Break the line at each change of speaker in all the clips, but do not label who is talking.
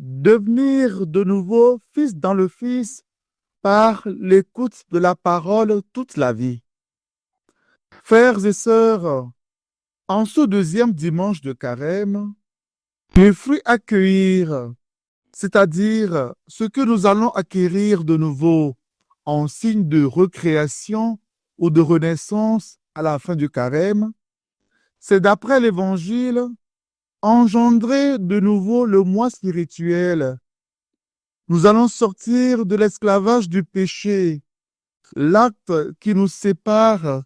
devenir de nouveau fils dans le Fils par l'écoute de la parole toute la vie. Frères et sœurs, en ce deuxième dimanche de Carême, les fruits à cueillir, c'est-à-dire ce que nous allons acquérir de nouveau en signe de recréation ou de renaissance à la fin du Carême, c'est d'après l'Évangile engendrer de nouveau le moi spirituel. Nous allons sortir de l'esclavage du péché, l'acte qui nous sépare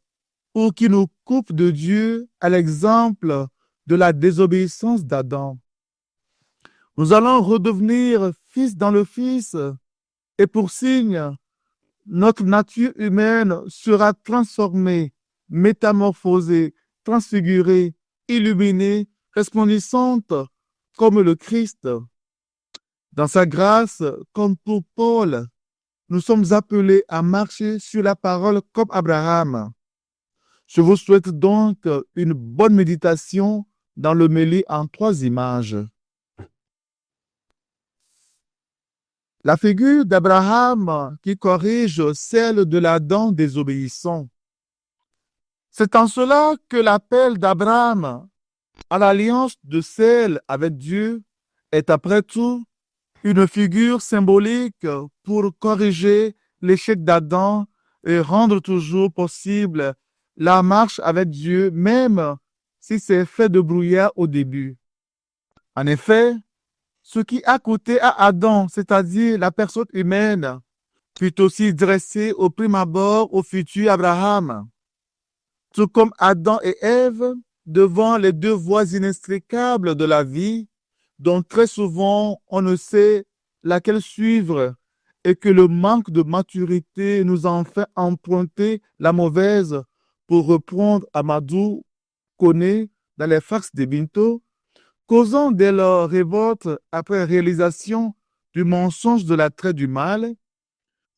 ou qui nous coupe de Dieu à l'exemple de la désobéissance d'Adam. Nous allons redevenir fils dans le Fils et pour signe, notre nature humaine sera transformée, métamorphosée, transfigurée, illuminée, resplendissante comme le Christ. Dans sa grâce, comme pour Paul, nous sommes appelés à marcher sur la parole comme Abraham. Je vous souhaite donc une bonne méditation dans l'homélie en 3 images. La figure d'Abraham qui corrige celle de l'Adam désobéissant. C'est en cela que l'appel d'Abraham à l'alliance de celle avec Dieu est après tout une figure symbolique pour corriger l'échec d'Adam et rendre toujours possible la marche avec Dieu, même si c'est fait de brouillard au début. En effet, ce qui a coûté à Adam, c'est-à-dire la personne humaine, fut aussi dressé au prime abord au futur Abraham. Tout comme Adam et Ève, devant les 2 voies inextricables de la vie, dont très souvent on ne sait laquelle suivre et que le manque de maturité nous en fait emprunter la mauvaise, pour reprendre Amadou Koné dans les Fax de Binto, causant dès leur révolte après réalisation du mensonge de l'attrait du mal.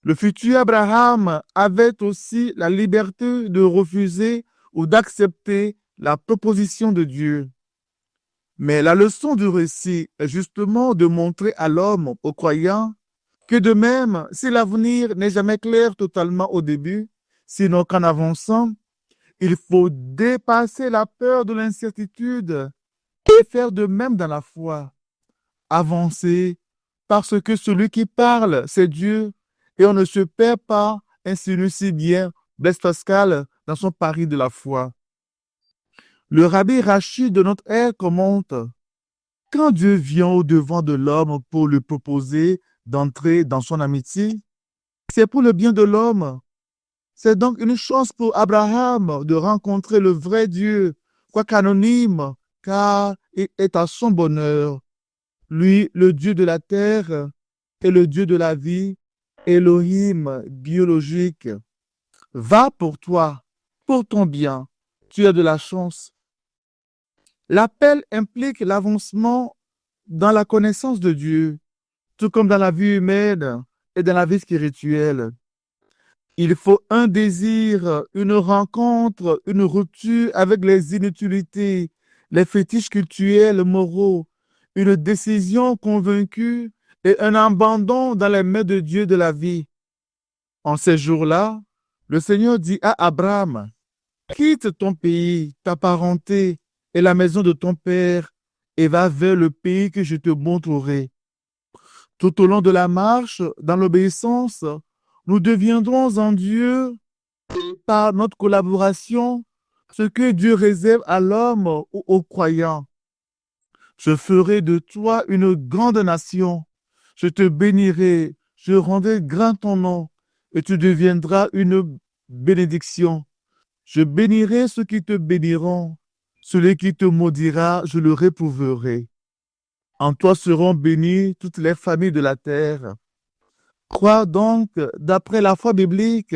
Le futur Abraham avait aussi la liberté de refuser ou d'accepter la proposition de Dieu. Mais la leçon du récit est justement de montrer à l'homme, au croyant, que de même, si l'avenir n'est jamais clair totalement au début, sinon qu'en avançant, il faut dépasser la peur de l'incertitude et faire de même dans la foi. Avancer parce que celui qui parle, c'est Dieu, et on ne se perd pas, insinue si bien Blaise Pascal dans son pari de la foi. Le rabbi Rachid de notre ère commente: quand Dieu vient au-devant de l'homme pour lui proposer d'entrer dans son amitié, c'est pour le bien de l'homme. C'est donc une chance pour Abraham de rencontrer le vrai Dieu, quoique anonyme, car il est à son bonheur. Lui, le Dieu de la terre et le Dieu de la vie, Elohim biologique. Va pour toi, pour ton bien. Tu as de la chance. L'appel implique l'avancement dans la connaissance de Dieu, tout comme dans la vie humaine et dans la vie spirituelle. Il faut un désir, une rencontre, une rupture avec les inutilités, les fétiches cultuels, moraux, une décision convaincue et un abandon dans les mains de Dieu de la vie. En ces jours-là, le Seigneur dit à Abraham: quitte ton pays, ta parenté et la maison de ton père et va vers le pays que je te montrerai. Tout au long de la marche, dans l'obéissance, nous deviendrons en Dieu, par notre collaboration, ce que Dieu réserve à l'homme ou aux croyants. Je ferai de toi une grande nation. Je te bénirai, je rendrai grand ton nom, et tu deviendras une bénédiction. Je bénirai ceux qui te béniront. Celui qui te maudira, je le réprouverai. En toi seront bénies toutes les familles de la terre. Croire donc, d'après la foi biblique,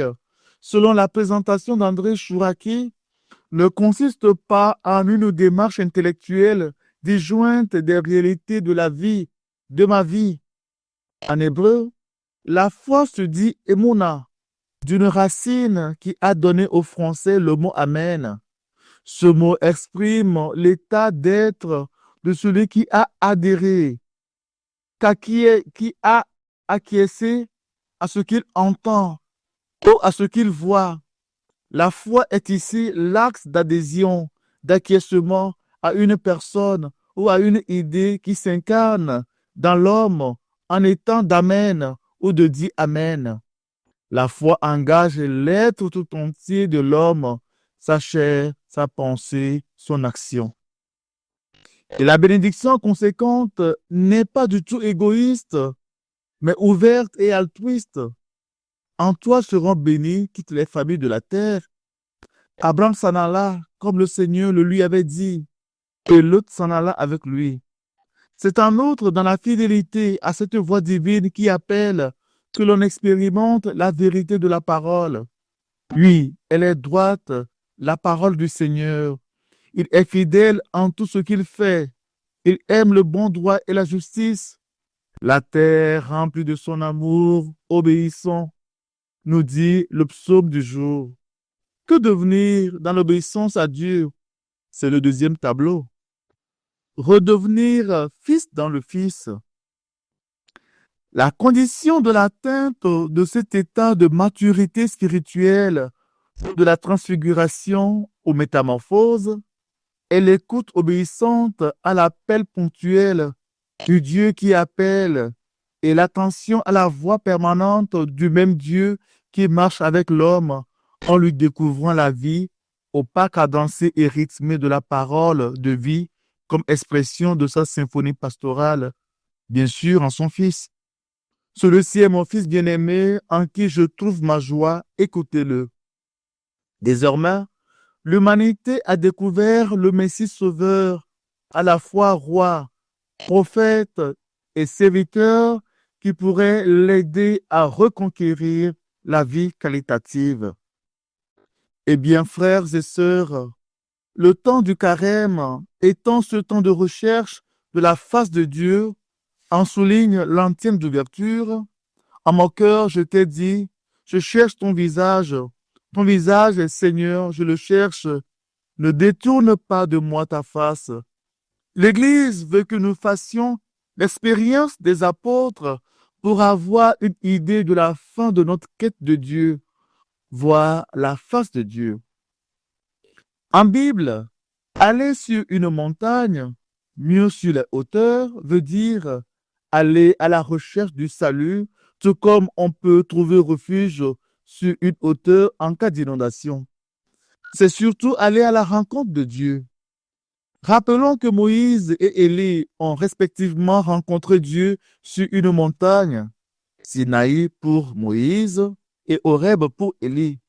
selon la présentation d'André Chouraki, ne consiste pas en une démarche intellectuelle disjointe des réalités de la vie, de ma vie. En hébreu, la foi se dit émouna, d'une racine qui a donné au français le mot amen. Ce mot exprime l'état d'être de celui qui a adhéré. qui a acquiescé à ce qu'il entend ou à ce qu'il voit. La foi est ici l'axe d'adhésion, d'acquiescement à une personne ou à une idée qui s'incarne dans l'homme en étant d'amen ou de dit amen. La foi engage l'être tout entier de l'homme, sa chair, sa pensée, son action. Et la bénédiction conséquente n'est pas du tout égoïste, mais ouverte et altruiste. En toi seront bénies toutes les familles de la terre. Abraham s'en alla, comme le Seigneur le lui avait dit, et Lot s'en alla avec lui. C'est en outre dans la fidélité à cette voix divine qui appelle que l'on expérimente la vérité de la parole. Oui, elle est droite, la parole du Seigneur. Il est fidèle en tout ce qu'il fait. Il aime le bon droit et la justice. La terre remplie de son amour, obéissant, nous dit le psaume du jour. Que devenir dans l'obéissance à Dieu? C'est le deuxième tableau. Redevenir fils dans le Fils. La condition de l'atteinte de cet état de maturité spirituelle, de la transfiguration aux métamorphoses, est l'écoute obéissante à l'appel ponctuel du Dieu qui appelle et l'attention à la voix permanente du même Dieu qui marche avec l'homme en lui découvrant la vie au pas cadencé et rythmé de la parole de vie comme expression de sa symphonie pastorale, bien sûr en son Fils. Celui-ci est mon Fils bien-aimé en qui je trouve ma joie, écoutez-le. Désormais, l'humanité a découvert le Messie sauveur, à la fois roi, prophète et serviteur qui pourrait l'aider à reconquérir la vie qualitative. Eh bien, frères et sœurs, le temps du carême étant ce temps de recherche de la face de Dieu, en souligne l'antienne d'ouverture. En mon cœur, je t'ai dit, je cherche ton visage. Ton visage, Seigneur, je le cherche. Ne détourne pas de moi ta face. L'Église veut que nous fassions l'expérience des apôtres pour avoir une idée de la fin de notre quête de Dieu, voir la face de Dieu. En Bible, aller sur une montagne, mieux sur les hauteurs, veut dire aller à la recherche du salut, tout comme on peut trouver refuge sur une hauteur en cas d'inondation. C'est surtout aller à la rencontre de Dieu. Rappelons que Moïse et Élie ont respectivement rencontré Dieu sur une montagne, Sinaï pour Moïse et Horeb pour Élie.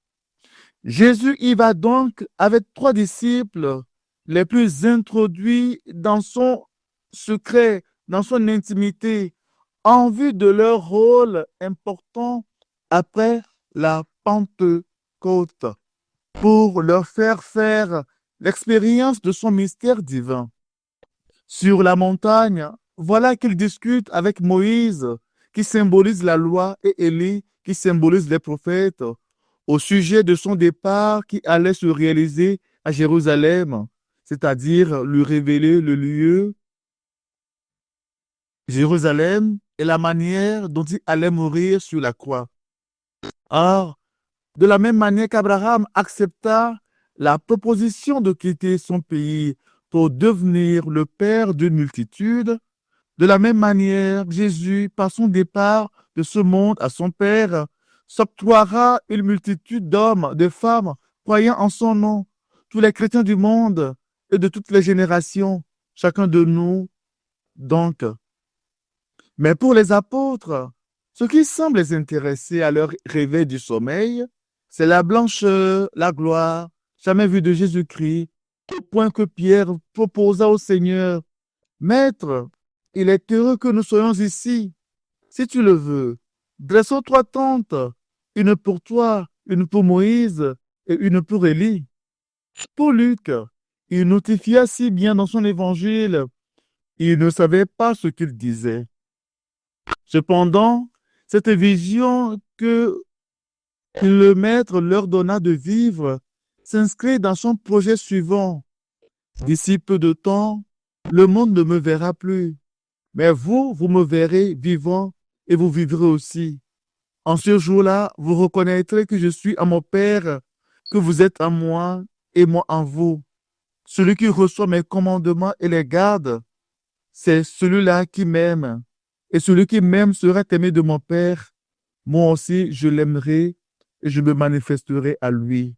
Jésus y va donc avec 3 disciples les plus introduits dans son secret, dans son intimité, en vue de leur rôle important après la Pentecôte, pour leur faire l'expérience de son mystère divin. Sur la montagne, voilà qu'ils discutent avec Moïse, qui symbolise la loi, et Élie, qui symbolise les prophètes, au sujet de son départ qui allait se réaliser à Jérusalem, c'est-à-dire lui révéler le lieu, Jérusalem, et la manière dont il allait mourir sur la croix. Or, de la même manière qu'Abraham accepta la proposition de quitter son pays pour devenir le père d'une multitude, de la même manière, Jésus, par son départ de ce monde à son Père, s'octroiera une multitude d'hommes, de femmes, croyant en son nom, tous les chrétiens du monde et de toutes les générations, chacun de nous, donc. Mais pour les apôtres, ce qui semble les intéresser à leur réveil du sommeil, c'est la blancheur, la gloire, jamais vue de Jésus-Christ, au point que Pierre proposa au Seigneur, Maître, il est heureux que nous soyons ici. Si tu le veux, dressons 3 tentes, une pour toi, une pour Moïse et une pour Élie. Pour Luc, il notifia si bien dans son évangile, il ne savait pas ce qu'il disait. Cependant, cette vision que le Maître leur donna de vivre s'inscrit dans son projet suivant. D'ici peu de temps, le monde ne me verra plus. Mais vous me verrez vivant et vous vivrez aussi. En ce jour-là, vous reconnaîtrez que je suis en mon Père, que vous êtes en moi et moi en vous. Celui qui reçoit mes commandements et les garde, c'est celui-là qui m'aime. Et celui qui m'aime sera aimé de mon Père. Moi aussi, je l'aimerai et je me manifesterai à lui.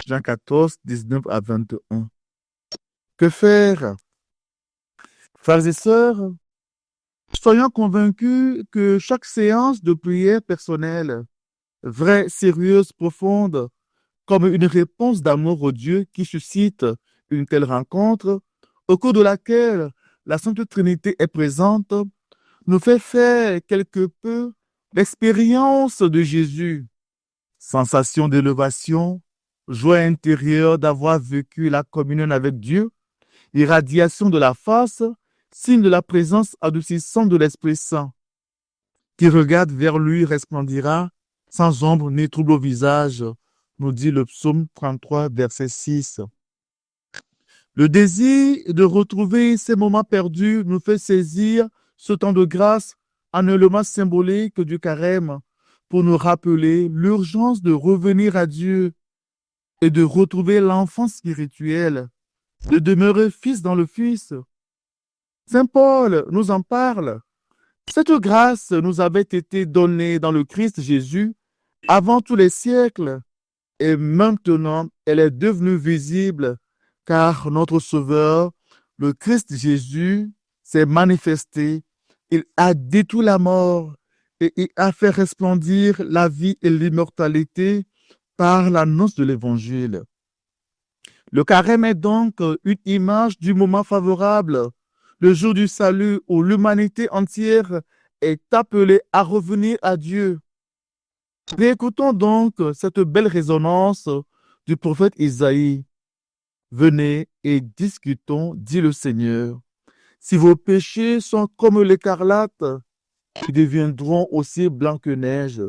Jean 14, 19 à 21. Que faire? Frères et sœurs, soyons convaincus que chaque séance de prière personnelle, vraie, sérieuse, profonde, comme une réponse d'amour au Dieu qui suscite une telle rencontre, au cours de laquelle la Sainte Trinité est présente, nous fait faire quelque peu l'expérience de Jésus. Sensation d'élévation, joie intérieure d'avoir vécu la communion avec Dieu, irradiation de la face, signe de la présence adoucissante de l'Esprit Saint. Qui regarde vers lui resplendira, sans ombre ni trouble au visage, nous dit le psaume 33, verset 6. Le désir de retrouver ces moments perdus nous fait saisir ce temps de grâce en élément symbolique du carême pour nous rappeler l'urgence de revenir à Dieu et de retrouver l'enfant spirituel, de demeurer fils dans le Fils. Saint Paul nous en parle. Cette grâce nous avait été donnée dans le Christ Jésus avant tous les siècles et maintenant elle est devenue visible car notre Sauveur, le Christ Jésus, s'est manifesté. Il a détruit la mort et il a fait resplendir la vie et l'immortalité par l'annonce de l'Évangile. Le carême est donc une image du moment favorable, le jour du salut où l'humanité entière est appelée à revenir à Dieu. Réécoutons donc cette belle résonance du prophète Isaïe. Venez et discutons, dit le Seigneur. Si vos péchés sont comme l'écarlate, ils deviendront aussi blancs que neige.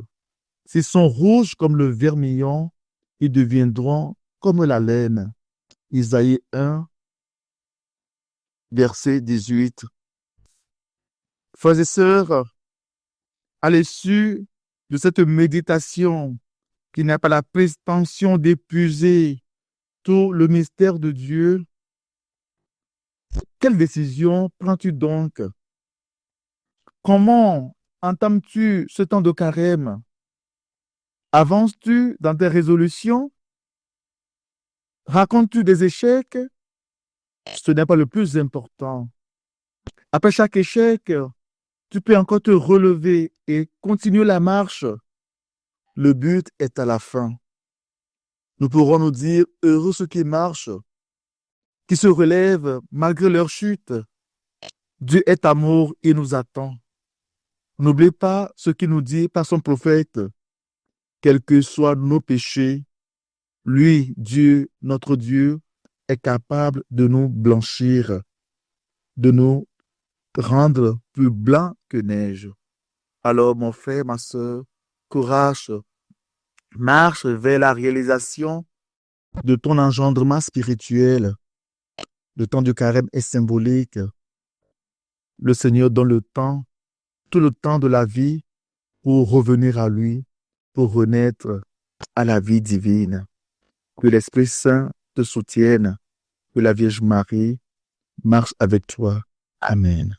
S'ils sont rouges comme le vermillon, ils deviendront comme la laine. Isaïe 1, verset 18. Frères et sœurs, à l'issue de cette méditation qui n'a pas la prétention d'épuiser tout le mystère de Dieu, quelle décision prends-tu donc? Comment entames-tu ce temps de carême? Avances-tu dans tes résolutions? Racontes-tu des échecs? Ce n'est pas le plus important. Après chaque échec, tu peux encore te relever et continuer la marche. Le but est à la fin. Nous pourrons nous dire heureux ceux qui marchent, qui se relèvent malgré leur chute. Dieu est amour, il nous attend. N'oublie pas ce qu'il nous dit par son prophète. Quels que soient nos péchés, lui, Dieu, notre Dieu, est capable de nous blanchir, de nous rendre plus blancs que neige. Alors, mon frère, ma soeur, courage, marche vers la réalisation de ton engendrement spirituel. Le temps du carême est symbolique. Le Seigneur donne le temps, tout le temps de la vie pour revenir à lui, pour renaître à la vie divine. Que l'Esprit Saint te soutienne, que la Vierge Marie marche avec toi. Amen.